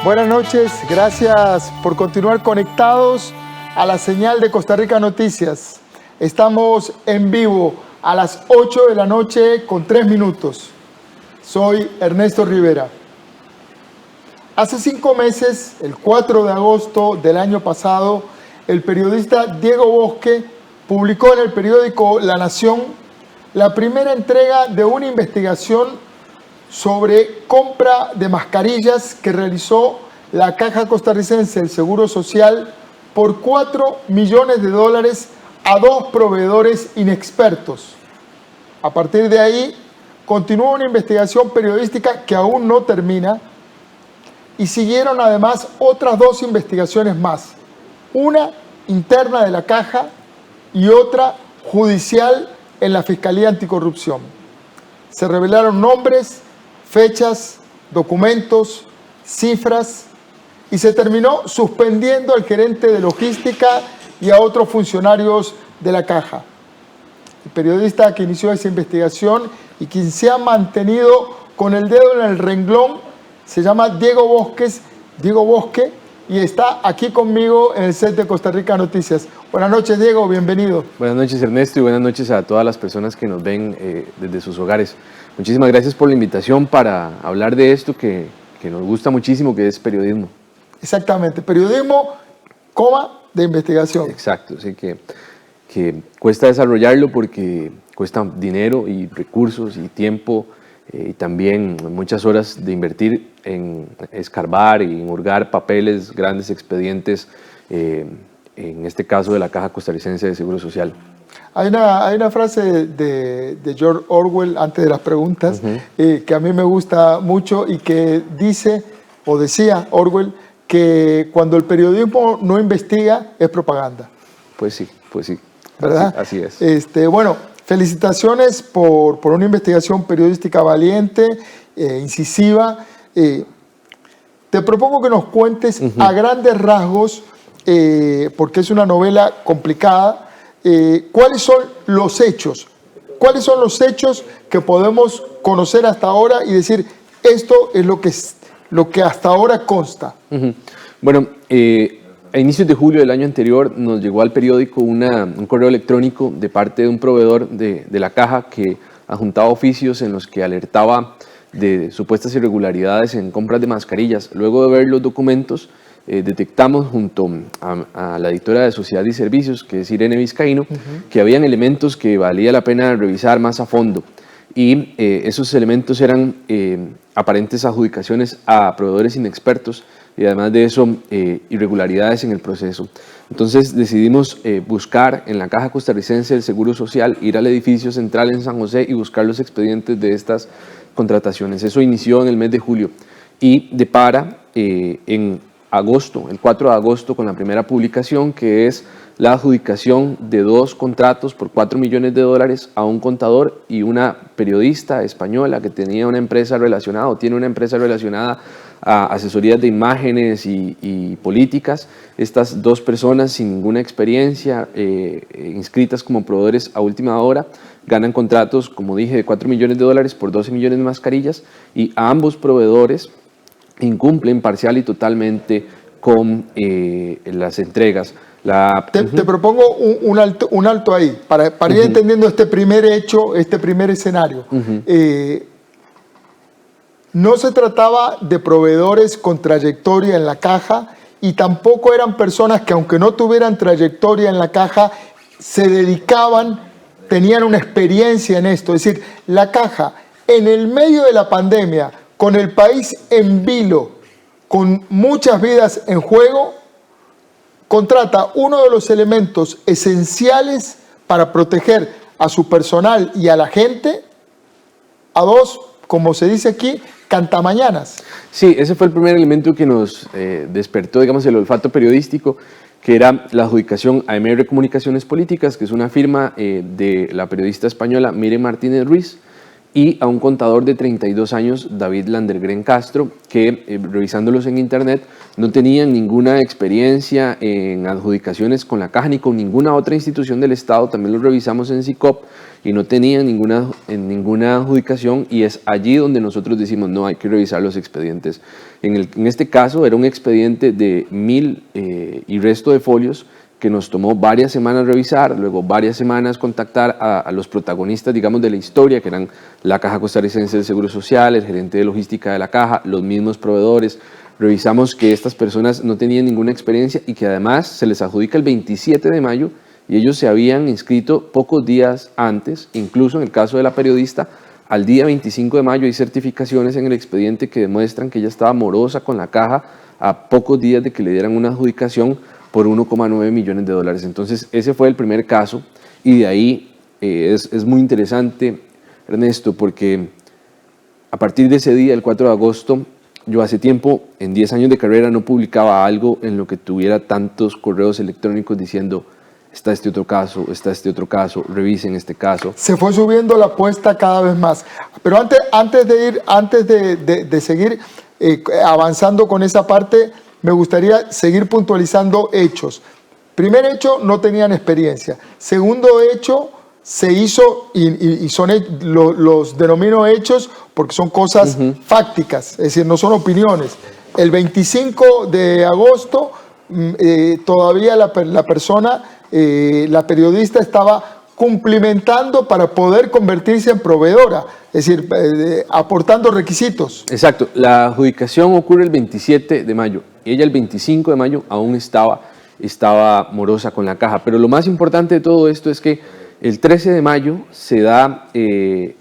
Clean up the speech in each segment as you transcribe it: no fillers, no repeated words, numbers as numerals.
Buenas noches, gracias por continuar conectados a la señal de Costa Rica Noticias. Estamos en vivo a las 8 de la noche con 3 minutos. Soy Ernesto Rivera. Hace 5 meses, el 4 de agosto del año pasado, el periodista Diego Bosque publicó en el periódico La Nación la primera entrega de una investigación sobre compra de mascarillas que realizó la Caja Costarricense del Seguro Social por $4 millones a 2 proveedores inexpertos. A partir de ahí, continuó una investigación periodística que aún no termina y siguieron además otras 2 investigaciones más, una interna de la Caja y otra judicial en la Fiscalía Anticorrupción. Se revelaron nombres, fechas, documentos, cifras y se terminó suspendiendo al gerente de logística y a otros funcionarios de la Caja. El periodista que inició esa investigación y quien se ha mantenido con el dedo en el renglón se llama Diego Bosque, y está aquí conmigo en el set de Costa Rica Noticias. Buenas noches, Diego, bienvenido. Buenas noches, Ernesto, y buenas noches a todas las personas que nos ven desde sus hogares. Muchísimas gracias por la invitación para hablar de esto que nos gusta muchísimo, que es periodismo. Exactamente, periodismo, de investigación. Exacto, sí que cuesta desarrollarlo porque cuesta dinero y recursos y tiempo y también muchas horas de invertir en escarbar y en hurgar papeles, grandes expedientes, en este caso de la Caja Costarricense de Seguro Social. Hay una frase de George Orwell antes de las preguntas, que a mí me gusta mucho y que dice, o decía Orwell, que cuando el periodismo no investiga es propaganda. Pues sí, ¿verdad? Así es. Bueno, felicitaciones por una investigación periodística valiente, incisiva. Te propongo que nos cuentes a grandes rasgos, porque es una novela complicada, ¿cuáles son los hechos? ¿Cuáles son los hechos que podemos conocer hasta ahora y decir, esto es lo que hasta ahora consta? Bueno, a inicios de julio del año anterior nos llegó al periódico un correo electrónico de parte de un proveedor de la Caja que adjuntaba oficios en los que alertaba de supuestas irregularidades en compras de mascarillas. Luego de ver los documentos, detectamos junto a la editora de Sociedad y Servicios, que es Irene Vizcaíno, que habían elementos que valía la pena revisar más a fondo. Y esos elementos eran aparentes adjudicaciones a proveedores inexpertos y además de eso irregularidades en el proceso. Entonces decidimos buscar en la Caja Costarricense del Seguro Social, ir al edificio central en San José y buscar los expedientes de estas contrataciones. Eso inició en el mes de julio y depara en agosto, el 4 de agosto, con la primera publicación, que es la adjudicación de 2 contratos por $4 millones a un contador y una periodista española que tenía una empresa relacionada o tiene una empresa relacionada a asesorías de imágenes y políticas. Estas 2 personas sin ninguna experiencia, inscritas como proveedores a última hora, ganan contratos, como dije, de $4 millones por 12 millones de mascarillas, y a ambos proveedores incumplen parcial y totalmente con las entregas. Te propongo un alto ahí, para ir entendiendo este primer hecho, este primer escenario. No se trataba de proveedores con trayectoria en la Caja y tampoco eran personas que, aunque no tuvieran trayectoria en la Caja, se dedicaban, tenían una experiencia en esto. Es decir, la Caja, en el medio de la pandemia, con el país en vilo, con muchas vidas en juego, contrata uno de los elementos esenciales para proteger a su personal y a la gente, a 2, como se dice aquí, cantamañanas. Sí, ese fue el primer elemento que nos despertó, digamos, el olfato periodístico, que era la adjudicación a MR Comunicaciones Políticas, que es una firma de la periodista española Mire Martínez Ruiz, y a un contador de 32 años, David Landergren Castro, que revisándolos en internet no tenían ninguna experiencia en adjudicaciones con la caja ni con ninguna otra institución del Estado. También los revisamos en SICOP y no tenían ninguna adjudicación, y es allí donde nosotros decimos no, hay que revisar los expedientes. En este caso era un expediente de 1000 y resto de folios que nos tomó varias semanas revisar, luego varias semanas contactar a los protagonistas, digamos, de la historia, que eran la Caja Costarricense del Seguro Social, el gerente de logística de la caja, los mismos proveedores. Revisamos que estas personas no tenían ninguna experiencia y que además se les adjudica el 27 de mayo y ellos se habían inscrito pocos días antes. Incluso en el caso de la periodista, al día 25 de mayo hay certificaciones en el expediente que demuestran que ella estaba morosa con la caja a pocos días de que le dieran una adjudicación por 1,9 millones de dólares. Entonces ese fue el primer caso, y de ahí es muy interesante, Ernesto, porque a partir de ese día, el 4 de agosto, yo hace tiempo, en 10 años de carrera, no publicaba algo en lo que tuviera tantos correos electrónicos diciendo está este otro caso, revisen este caso. Se fue subiendo la apuesta cada vez más. Pero antes de seguir avanzando con esa parte, me gustaría seguir puntualizando hechos. Primer hecho, no tenían experiencia. Segundo hecho, se hizo, y son los denomino hechos porque son cosas fácticas, es decir, no son opiniones. El 25 de agosto, todavía la persona, la periodista, estaba cumplimentando para poder convertirse en proveedora, es decir, aportando requisitos. Exacto, la adjudicación ocurre el 27 de mayo. Ella el 25 de mayo aún estaba morosa con la caja, pero lo más importante de todo esto es que el 13 de mayo se da,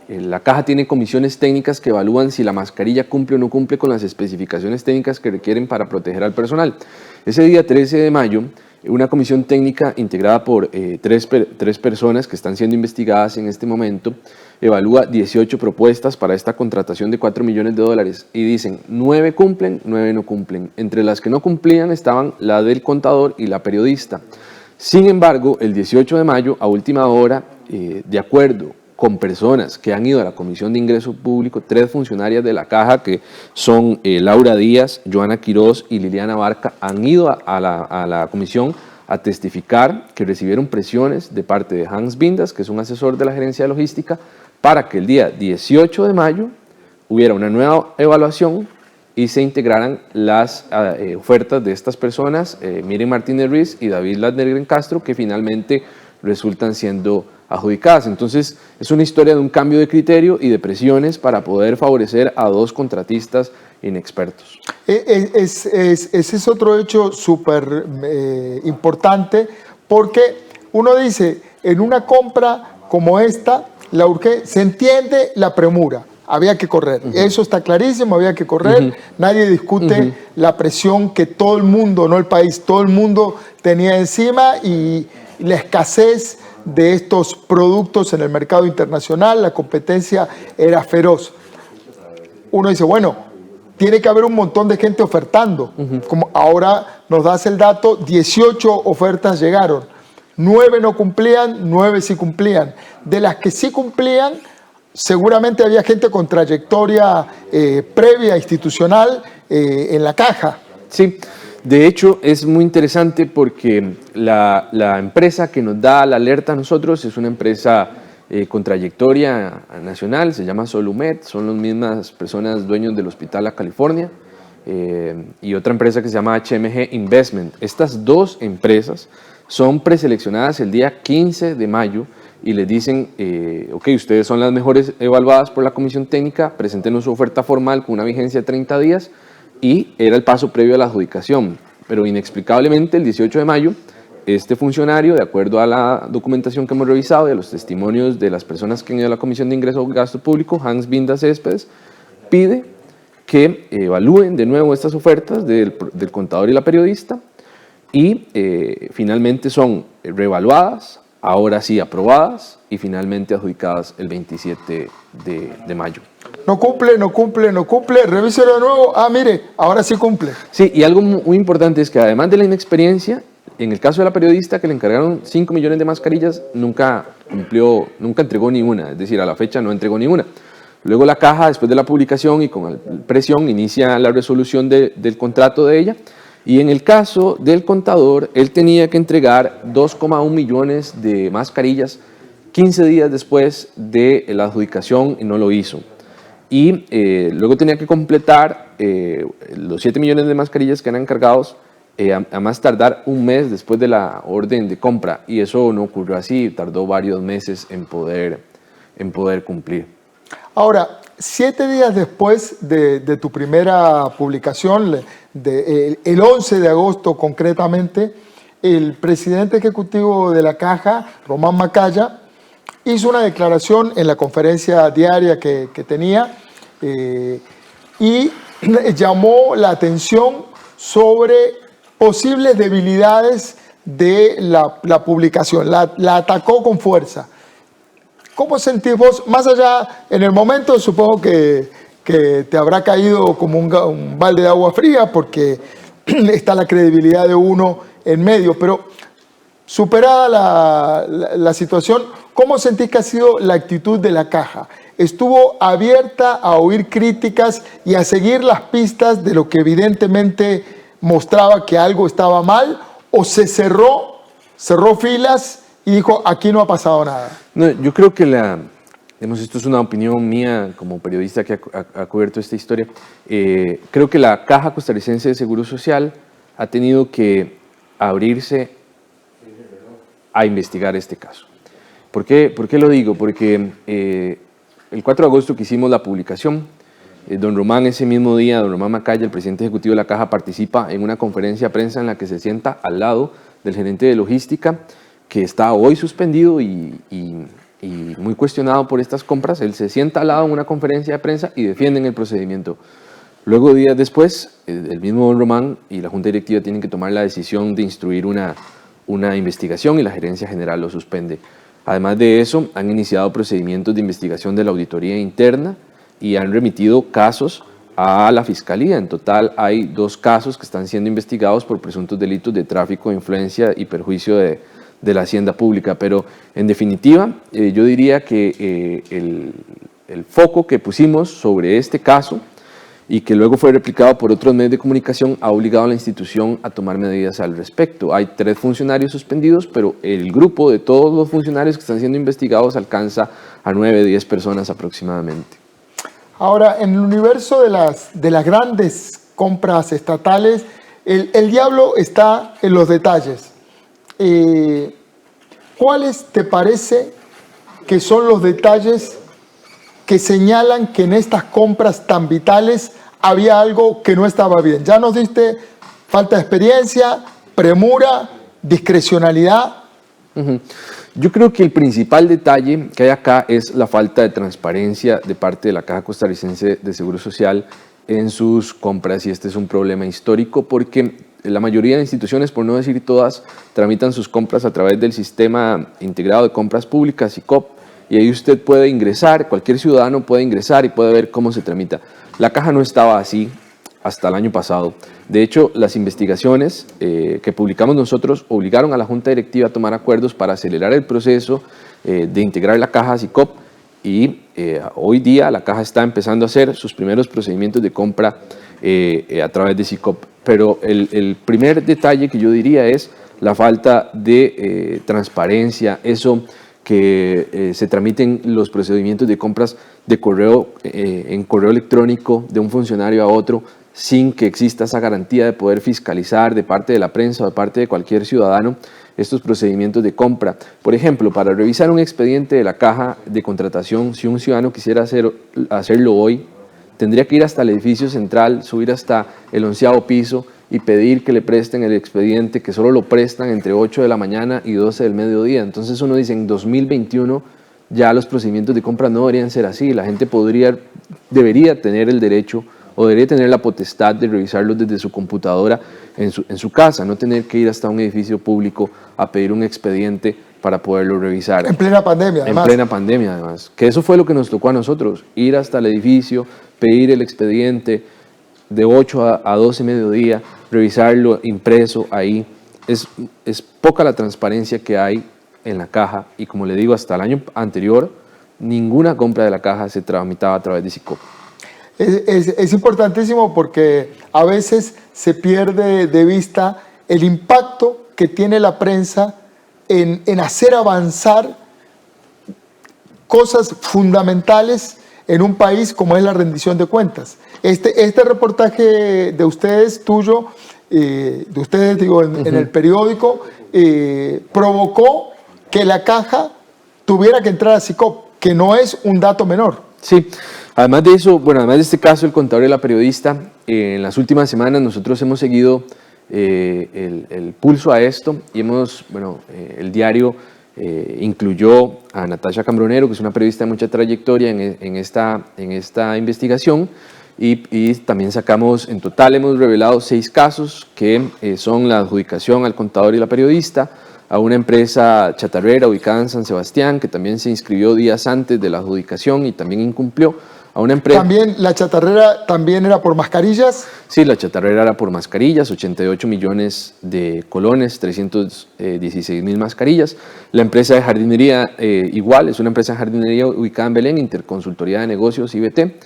la caja tiene comisiones técnicas que evalúan si la mascarilla cumple o no cumple con las especificaciones técnicas que requieren para proteger al personal. Ese día 13 de mayo, una comisión técnica integrada por tres personas que están siendo investigadas en este momento, evalúa 18 propuestas para esta contratación de 4 millones de dólares y dicen 9 cumplen, 9 no cumplen. Entre las que no cumplían estaban la del contador y la periodista. Sin embargo, el 18 de mayo, a última hora, de acuerdo con personas que han ido a la Comisión de Ingreso Público, 3 funcionarias de la Caja, que son Laura Díaz, Joana Quiroz y Liliana Barca, han ido a la comisión a testificar que recibieron presiones de parte de Hans Vindas, que es un asesor de la Gerencia de Logística, para que el día 18 de mayo hubiera una nueva evaluación y se integraran las ofertas de estas personas, Miren Martínez Ruiz y David Landergren Castro, que finalmente resultan siendo adjudicadas. Entonces es una historia de un cambio de criterio y de presiones para poder favorecer a 2 contratistas inexpertos. Ese es otro hecho súper importante, porque uno dice, en una compra como esta, se entiende la premura, había que correr, eso está clarísimo, había que correr, nadie discute la presión que todo el mundo, no el país, todo el mundo tenía encima, y la escasez de estos productos en el mercado internacional, la competencia era feroz. Uno dice, bueno, tiene que haber un montón de gente ofertando. Como ahora nos das el dato, 18 ofertas llegaron, 9 no cumplían, 9 sí cumplían. De las que sí cumplían, seguramente había gente con trayectoria previa, institucional, en la Caja. Sí. De hecho, es muy interesante porque la empresa que nos da la alerta a nosotros es una empresa con trayectoria nacional, se llama Solumed, son las mismas personas dueños del Hospital La California, y otra empresa que se llama HMG Investment. Estas 2 empresas son preseleccionadas el día 15 de mayo y les dicen, ok, ustedes son las mejores evaluadas por la comisión técnica, preséntenos su oferta formal con una vigencia de 30 días, y era el paso previo a la adjudicación. Pero inexplicablemente el 18 de mayo, este funcionario, de acuerdo a la documentación que hemos revisado y a los testimonios de las personas que han ido a la Comisión de Ingreso y Gasto Público, Hans Vindas Céspedes, pide que evalúen de nuevo estas ofertas del contador y la periodista, y finalmente son reevaluadas, ahora sí aprobadas y finalmente adjudicadas el 27 de mayo. No cumple, revíselo de nuevo, mire, ahora sí cumple. Sí, y algo muy importante es que además de la inexperiencia, en el caso de la periodista que le encargaron 5 millones de mascarillas, nunca entregó ni una, es decir, a la fecha no entregó ni una. Luego la caja, después de la publicación y con presión, inicia la resolución del contrato de ella. Y en el caso del contador, él tenía que entregar 2,1 millones de mascarillas 15 días después de la adjudicación y no lo hizo. Y luego tenía que completar los 7 millones de mascarillas que eran encargados a más tardar un mes después de la orden de compra. Y eso no ocurrió así, tardó varios meses en poder cumplir. Ahora, 7 días después de tu primera publicación, el 11 de agosto concretamente, el presidente ejecutivo de la Caja, Román Macaya, hizo una declaración en la conferencia diaria que tenía y llamó la atención sobre posibles debilidades de la publicación, la atacó con fuerza. ¿Cómo sentís vos? Más allá, en el momento supongo que te habrá caído como un balde de agua fría porque está la credibilidad de uno en medio, pero superada la situación, ¿cómo sentís que ha sido la actitud de la Caja? ¿Estuvo abierta a oír críticas y a seguir las pistas de lo que evidentemente mostraba que algo estaba mal? ¿O se cerró filas y dijo, aquí no ha pasado nada? No, yo creo que esto es una opinión mía como periodista que ha cubierto esta historia. Creo que la Caja Costarricense de Seguro Social ha tenido que abrirse a investigar este caso. ¿Por qué lo digo? Porque el 4 de agosto que hicimos la publicación, don Román, ese mismo día, don Román Macaya, el presidente ejecutivo de la Caja, participa en una conferencia de prensa en la que se sienta al lado del gerente de logística, que está hoy suspendido y muy cuestionado por estas compras. Él se sienta al lado en una conferencia de prensa y defienden el procedimiento. Luego, días después, el mismo don Román y la Junta Directiva tienen que tomar la decisión de instruir una investigación y la gerencia general lo suspende. Además de eso, han iniciado procedimientos de investigación de la auditoría interna y han remitido casos a la Fiscalía. En total hay 2 casos que están siendo investigados por presuntos delitos de tráfico de influencia y perjuicio de la hacienda pública. Pero en definitiva, yo diría que el foco que pusimos sobre este caso y que luego fue replicado por otros medios de comunicación ha obligado a la institución a tomar medidas al respecto. Hay 3 funcionarios suspendidos, pero el grupo de todos los funcionarios que están siendo investigados alcanza a 9, 10 personas aproximadamente. Ahora, en el universo de las grandes compras estatales, el diablo está en los detalles. ¿Cuáles te parece que son los detalles que señalan que en estas compras tan vitales había algo que no estaba bien? Ya nos diste falta de experiencia, premura, discrecionalidad. Yo creo que el principal detalle que hay acá es la falta de transparencia de parte de la Caja Costarricense de Seguro Social en sus compras, y este es un problema histórico porque la mayoría de instituciones, por no decir todas, tramitan sus compras a través del Sistema Integrado de Compras Públicas, SICOP, y ahí usted puede ingresar, cualquier ciudadano puede ingresar y puede ver cómo se tramita. La Caja no estaba así hasta el año pasado. De hecho, las investigaciones que publicamos nosotros obligaron a la Junta Directiva a tomar acuerdos para acelerar el proceso de integrar la Caja a SICOP, y hoy día la Caja está empezando a hacer sus primeros procedimientos de compra a través de SICOP. Pero el primer detalle que yo diría es la falta de transparencia, eso que se tramiten los procedimientos de compras de correo, en correo electrónico de un funcionario a otro, sin que exista esa garantía de poder fiscalizar de parte de la prensa o de parte de cualquier ciudadano estos procedimientos de compra. Por ejemplo, para revisar un expediente de la Caja de Contratación, si un ciudadano quisiera hacerlo hoy, tendría que ir hasta el edificio central, subir hasta el 11º piso y pedir que le presten el expediente, que solo lo prestan entre 8 de la mañana y 12 del mediodía. Entonces uno dice, en 2021 ya los procedimientos de compra no deberían ser así. La gente debería tener el derecho o debería tener la potestad de revisarlos desde su computadora en su casa, no tener que ir hasta un edificio público a pedir un expediente para poderlo revisar. En plena pandemia, además. En plena pandemia, además. Que eso fue lo que nos tocó a nosotros, ir hasta el edificio, pedir el expediente de 8 a 12 mediodía, revisarlo impreso ahí. Es poca la transparencia que hay en la Caja, y como le digo, hasta el año anterior ninguna compra de la caja se tramitaba a través de SICOP. Es importantísimo porque a veces se pierde de vista el impacto que tiene la prensa en hacer avanzar cosas fundamentales en un país como es la rendición de cuentas. Este reportaje de ustedes, tuyo, en el periódico, provocó que la caja tuviera que entrar a SICOP, que no es un dato menor. Sí, además de eso, además de este caso, el contador y la periodista, en las últimas semanas nosotros hemos seguido el pulso a esto y el diario incluyó a Natasha Cambronero, que es una periodista de mucha trayectoria en esta investigación, y también en total hemos revelado 6 casos que son la adjudicación al contador y la periodista, a una empresa chatarrera ubicada en San Sebastián, que también se inscribió días antes de la adjudicación y también incumplió, a una empresa... ¿También la chatarrera también era por mascarillas? Sí, la chatarrera era por mascarillas, 88 millones de colones, 316,000 mascarillas. La empresa de jardinería igual, es una empresa de jardinería ubicada en Belén, Interconsultoría de Negocios, IBT,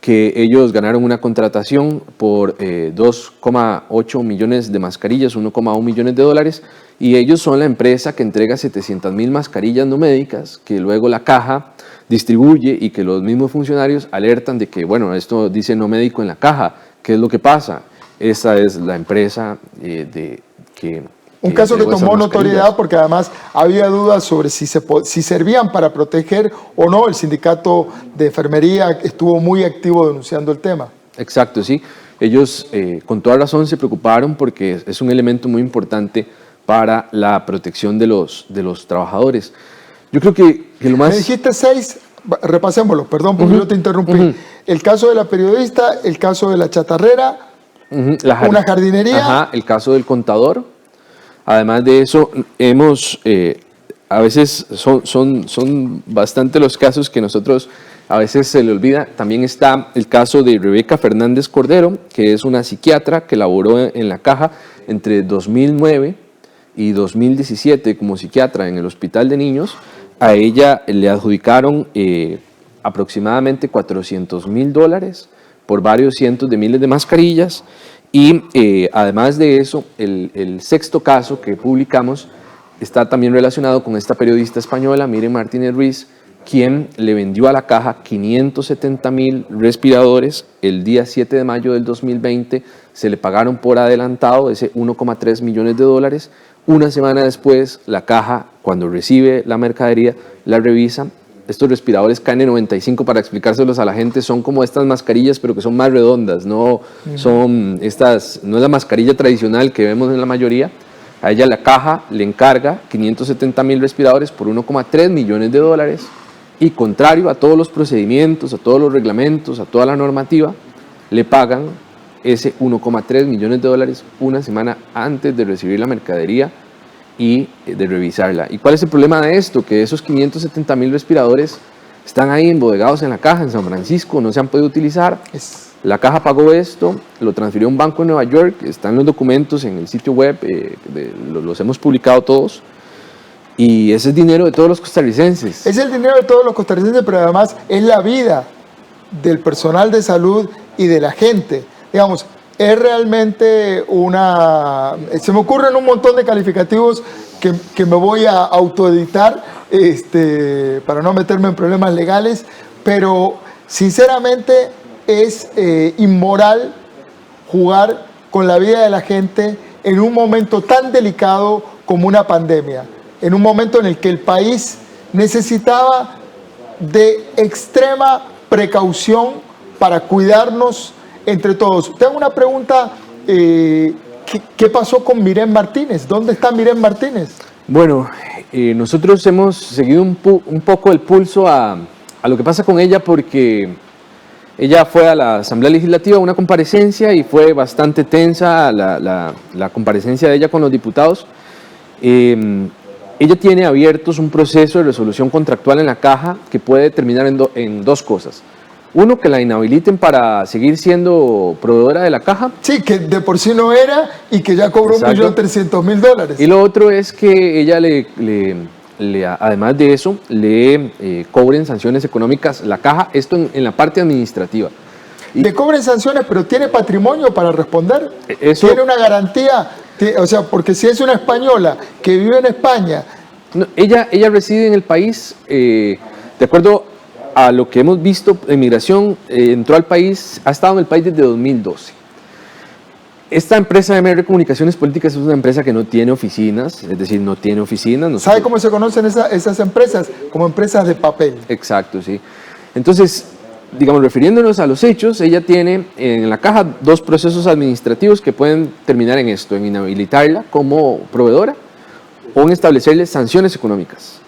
que ellos ganaron una contratación por 2,8 millones de mascarillas, 1,1 millones de dólares, y ellos son la empresa que entrega 700,000 mascarillas no médicas, que luego la caja distribuye y que los mismos funcionarios alertan de que, esto dice no médico en la caja, ¿qué es lo que pasa? Esa es la empresa Un caso que tomó notoriedad porque además había dudas sobre si servían para proteger o no. El sindicato de enfermería estuvo muy activo denunciando el tema. Exacto, sí. Ellos con toda razón se preocuparon porque es un elemento muy importante para la protección de los trabajadores. Yo creo que lo más... Me dijiste 6, repasémoslo, perdón porque yo te interrumpí. El caso de la periodista, el caso de la chatarrera, una jardinería. El caso del contador. Además de eso, a veces son bastante los casos que nosotros a veces se le olvida. También está el caso de Rebeca Fernández Cordero, que es una psiquiatra que laboró en la caja entre 2009 y 2017 como psiquiatra en el Hospital de Niños. A ella le adjudicaron aproximadamente $400,000 por varios cientos de miles de mascarillas. Y además de eso, el sexto caso que publicamos está también relacionado con esta periodista española, Miren Martínez Ruiz, quien le vendió a la caja 570,000 respiradores. El día 7 de mayo del 2020 se le pagaron por adelantado ese 1,3 millones de dólares. Una semana después, la caja, cuando recibe la mercadería, la revisa. Estos respiradores KN95, para explicárselos a la gente, son como estas mascarillas, pero que son más redondas, no es la mascarilla tradicional que vemos en la mayoría. A ella la caja le encarga 570,000 respiradores por 1,3 millones de dólares, y contrario a todos los procedimientos, a todos los reglamentos, a toda la normativa, le pagan ese 1,3 millones de dólares una semana antes de recibir la mercadería y de revisarla. ¿Y cuál es el problema de esto? Que esos 570,000 respiradores están ahí embodegados en la caja en San Francisco, no se han podido utilizar. La caja pagó esto, lo transfirió a un banco en Nueva York, están los documentos en el sitio web, los hemos publicado todos, y ese es dinero de todos los costarricenses. Es el dinero de todos los costarricenses, pero además es la vida del personal de salud y de la gente. Digamos, es realmente se me ocurren un montón de calificativos que me voy a autoeditar para no meterme en problemas legales, pero sinceramente es inmoral jugar con la vida de la gente en un momento tan delicado como una pandemia, en un momento en el que el país necesitaba de extrema precaución para cuidarnos entre todos. Tengo una pregunta, ¿qué pasó con Miren Martínez? ¿Dónde está Miren Martínez? Bueno, nosotros hemos seguido un poco el pulso a lo que pasa con ella, porque ella fue a la Asamblea Legislativa a una comparecencia y fue bastante tensa la comparecencia de ella con los diputados. Ella tiene abiertos un proceso de resolución contractual en la caja que puede terminar en 2 cosas. Uno, que la inhabiliten para seguir siendo proveedora de la caja. Sí, que de por sí no era y que ya cobró $1.300.000. Y lo otro es que ella además de eso, le cobren sanciones económicas la caja, esto en la parte administrativa. Le cobren sanciones, pero ¿tiene patrimonio para responder? Eso, ¿Tiene una garantía? O sea, porque si es una española que vive en España... No, ella reside en el país, de acuerdo a lo que hemos visto en migración, entró al país, ha estado en el país desde 2012. Esta empresa de MR Comunicaciones Políticas es una empresa que no tiene oficinas, es decir, no tiene oficinas. ¿Sabe cómo se conocen esas empresas? Como empresas de papel. Exacto, sí. Entonces, digamos, refiriéndonos a los hechos, ella tiene en la caja 2 procesos administrativos que pueden terminar en esto, en inhabilitarla como proveedora o en establecerle sanciones económicas.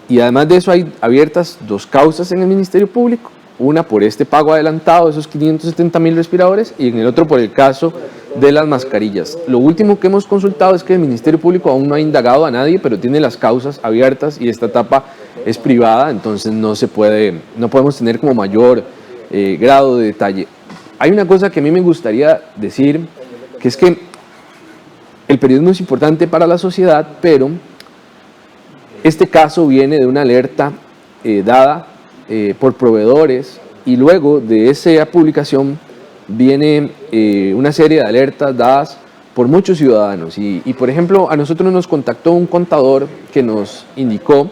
Y además de eso hay abiertas 2 causas en el Ministerio Público, una por este pago adelantado de esos 570,000 respiradores y en el otro por el caso de las mascarillas. Lo último que hemos consultado es que el Ministerio Público aún no ha indagado a nadie, pero tiene las causas abiertas y esta etapa es privada, entonces no podemos tener como mayor grado de detalle. Hay una cosa que a mí me gustaría decir, que es que el periodismo es importante para la sociedad, pero este caso viene de una alerta dada por proveedores y luego de esa publicación viene una serie de alertas dadas por muchos ciudadanos y por ejemplo a nosotros nos contactó un contador que nos indicó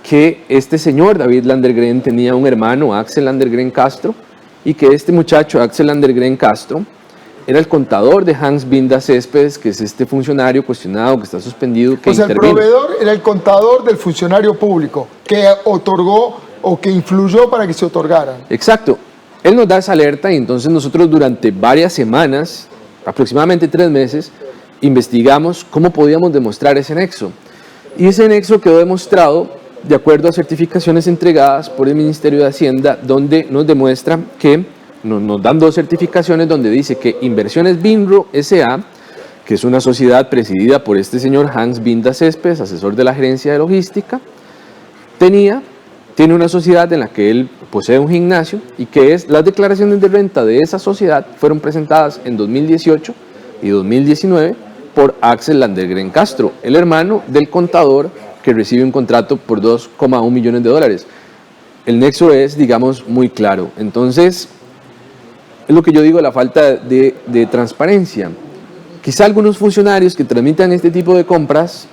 que este señor David Landergren tenía un hermano, Axel Landergren Castro, y que este muchacho Axel Landergren Castro era el contador de Hans Binda Céspedes, que es este funcionario cuestionado, que está suspendido, que el proveedor era el contador del funcionario público, que otorgó o que influyó para que se otorgara. Exacto. Él nos da esa alerta y entonces nosotros durante varias semanas, aproximadamente 3 meses, investigamos cómo podíamos demostrar ese nexo. Y ese nexo quedó demostrado de acuerdo a certificaciones entregadas por el Ministerio de Hacienda, donde nos demuestra que nos dan 2 certificaciones donde dice que Inversiones Binro S.A., que es una sociedad presidida por este señor Hans Binda Céspedes, asesor de la gerencia de logística, tiene una sociedad en la que él posee un gimnasio y que las declaraciones de renta de esa sociedad fueron presentadas en 2018 y 2019 por Axel Landergren Castro, el hermano del contador que recibe un contrato por $2,1 millones. El nexo es, digamos, muy claro. Entonces, es lo que yo digo, la falta de transparencia. Quizá algunos funcionarios que tramitan este tipo de compras,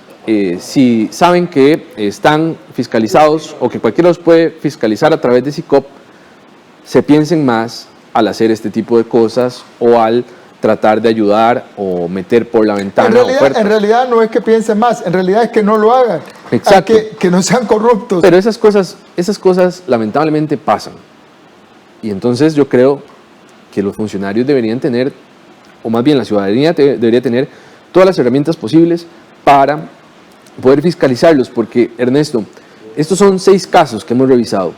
si saben que están fiscalizados o que cualquiera los puede fiscalizar a través de SICOP, se piensen más al hacer este tipo de cosas o al tratar de ayudar o meter por la ventana ofertas. En realidad no es que piensen más, en realidad es que no lo hagan. Exacto. Que no sean corruptos. Pero esas cosas lamentablemente pasan. Y entonces yo creo que los funcionarios deberían tener, o más bien la ciudadanía debería tener todas las herramientas posibles para poder fiscalizarlos, porque Ernesto, estos son 6 casos que hemos revisado,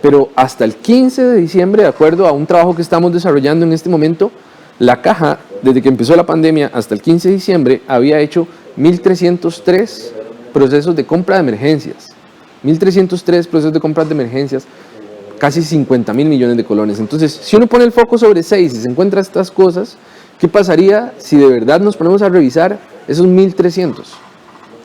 pero hasta el 15 de diciembre, de acuerdo a un trabajo que estamos desarrollando en este momento, la caja, desde que empezó la pandemia hasta el 15 de diciembre, había hecho 1.303 procesos de compra de emergencias. 1.303 procesos de compra de emergencias, casi 50.000 millones de colones. Entonces, si uno pone el foco sobre 6 y se encuentra estas cosas, ¿qué pasaría si de verdad nos ponemos a revisar esos 1.300?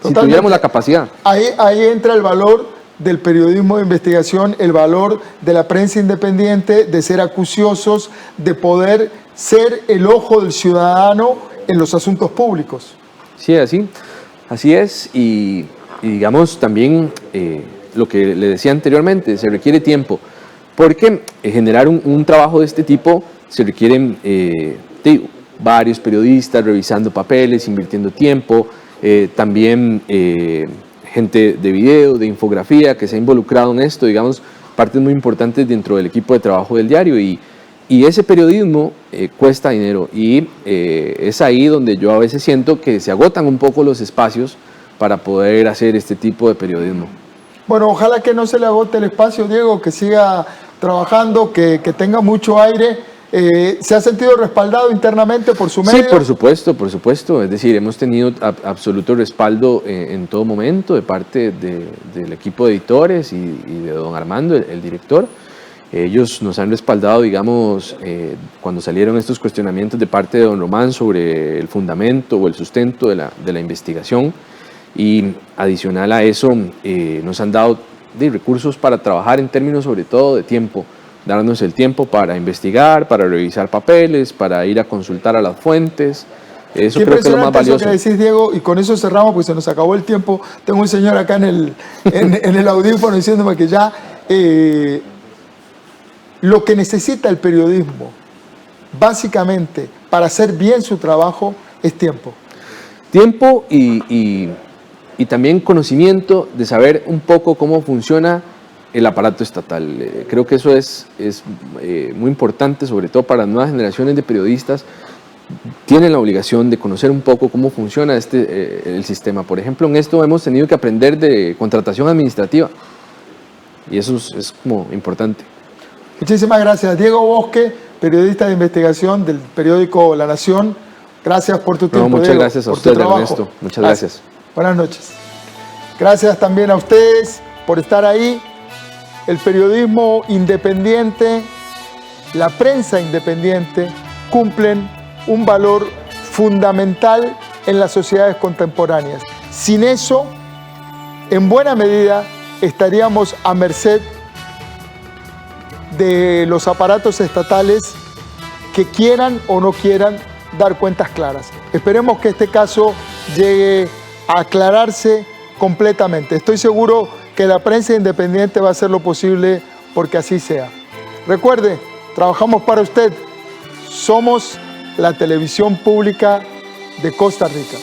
Si tuviéramos la capacidad. Ahí entra el valor del periodismo de investigación, el valor de la prensa independiente, de ser acuciosos, de poder ser el ojo del ciudadano en los asuntos públicos. Sí, así es. Y digamos también lo que le decía anteriormente, se requiere tiempo, porque generar un trabajo de este tipo se requieren varios periodistas revisando papeles, invirtiendo tiempo, también gente de video, de infografía que se ha involucrado en esto, digamos, partes muy importantes dentro del equipo de trabajo del diario y ese periodismo cuesta dinero y es ahí donde yo a veces siento que se agotan un poco los espacios para poder hacer este tipo de periodismo. Bueno, ojalá que no se le agote el espacio, Diego, que siga trabajando, que tenga mucho aire. ¿Se ha sentido respaldado internamente por su medio? Sí, por supuesto. Es decir, hemos tenido absoluto respaldo en todo momento de parte del equipo de editores y de don Armando, el director. Ellos nos han respaldado, digamos, cuando salieron estos cuestionamientos de parte de don Román sobre el fundamento o el sustento de la investigación. y adicional a eso nos han dado recursos para trabajar en términos sobre todo de tiempo, darnos el tiempo para investigar, para revisar papeles, para ir a consultar a las fuentes. Eso creo que es lo más valioso. Eso que decís, Diego, y con eso cerramos porque se nos acabó el tiempo. Tengo un señor acá en el audífono diciéndome que ya lo que necesita el periodismo, básicamente, para hacer bien su trabajo, es tiempo. Tiempo y también conocimiento de saber un poco cómo funciona el aparato estatal. Creo que eso es muy importante, sobre todo para las nuevas generaciones de periodistas. Tienen la obligación de conocer un poco cómo funciona el sistema. Por ejemplo, en esto hemos tenido que aprender de contratación administrativa y eso es como importante. Muchísimas gracias. Diego Bosque, periodista de investigación del periódico La Nación. Gracias por tu tiempo, muchas Diego, gracias a por usted, tu trabajo. Ernesto. Muchas gracias. Buenas noches. Gracias también a ustedes por estar ahí. El periodismo independiente, la prensa independiente, cumplen un valor fundamental en las sociedades contemporáneas. Sin eso, en buena medida, estaríamos a merced de los aparatos estatales que quieran o no quieran dar cuentas claras. Esperemos que este caso llegue a aclararse completamente. Estoy seguro que la prensa independiente va a hacer lo posible porque así sea. Recuerde, trabajamos para usted. Somos la televisión pública de Costa Rica.